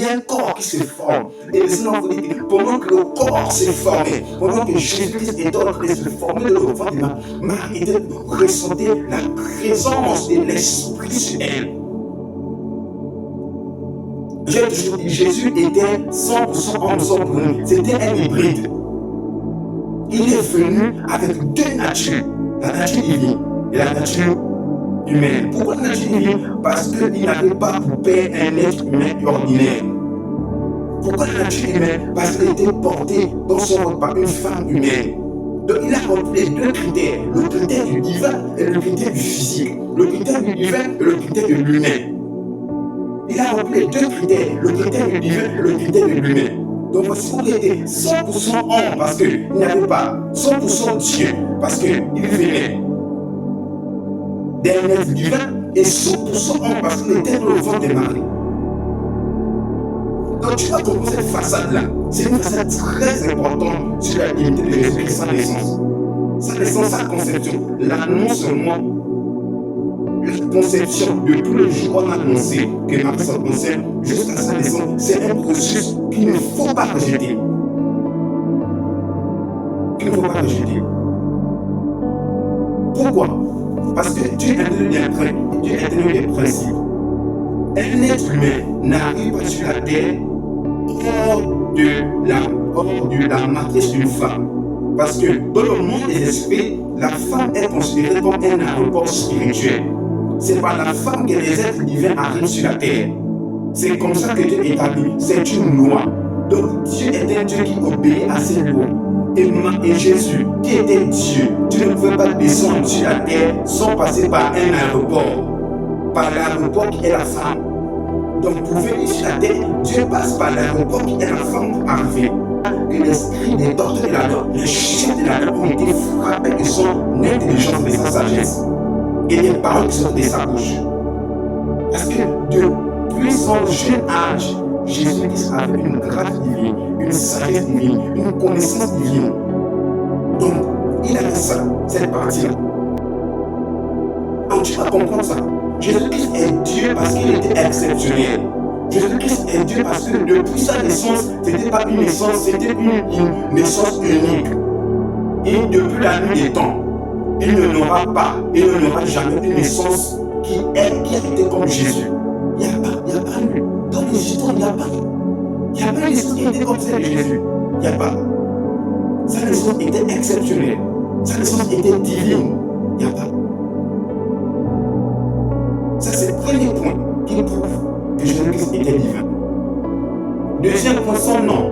y a un corps qui se forme. Et le Seigneur vous dit que pendant que le corps s'est formé, pendant que Jésus-Christ était en train de se former dans le ventre de Marie, était ressentait la présence de l'Esprit sur elle. J'ai toujours dit, Jésus était 100% homme, 100%. C'était un hybride. Il est venu avec deux natures, la nature divine et la nature humaine. Pourquoi la nature divine? Parce qu'il n'avait pas pour père un être humain ordinaire. Pourquoi la nature humaine? Parce qu'il était porté dans son corps par une femme humaine. Donc il a rempli deux critères, le critère du divin et le critère du physique, le critère du divin et le critère de l'humain. Il a rempli deux critères, le critère du divin et le critère de l'humain. Donc voici qu'il était 100% homme parce qu'il n'avait pas 100% Dieu, parce qu'il venait d'un être divin, et 100% homme parce qu'il était dans le ventre de Marie. Donc tu vas comprendre cette façade-là. C'est une façade très importante sur la divinité de Jésus-Christ, sa naissance. Sa naissance, sa conception. Là, non seulement la conception de tout le jour qu'on a annoncé que Marie se concerne jusqu'à sa naissance, c'est un processus qu'il ne faut pas rejeter. Qu'il ne faut pas rejeter. Pourquoi? Parce que Dieu est interdit des principes. Un être humain n'arrive pas sur la terre hors de la matrice d'une femme. Parce que dans le monde des esprits, la femme est considérée comme un aéroport spirituel. C'est par la femme que les êtres divins arrivent sur la terre. C'est comme ça que Dieu établit. C'est une loi. Donc Dieu est un Dieu qui obéit à ses lois. Et Jésus, qui était Dieu, Dieu ne pouvait pas descendre sur la terre sans passer par un aéroport. Par l'aéroport qui est la femme. Donc pour venir sur la terre, Dieu passe par l'aéroport qui est la femme pour arriver. Que l'esprit des docteurs de la loi, les chefs de la loi ont été frappés de son intelligence et de sa sagesse. Et les paroles qui sortent de sa bouche. Parce que depuis son jeune âge, Jésus-Christ avait une grâce divine, une sagesse divine, une connaissance divine. Donc, il avait ça, cette partie-là. Donc, tu vas comprendre ça. Jésus-Christ est Dieu parce qu'il était exceptionnel. Jésus-Christ est Dieu parce que depuis sa naissance, ce n'était pas une naissance, c'était une naissance unique. Et depuis la nuit des temps, il n'aura jamais une naissance qui a été comme Jésus. Il n'y a pas eu. Dans les histoires, il n'y a pas. Il n'y a pas une naissance qui était comme celle de Jésus. Il n'y a pas. Sa naissance était exceptionnelle. Sa naissance était divine. Il n'y a pas. Ça, c'est le premier point qui prouve que Jésus-Christ était divin. Deuxième point, son nom.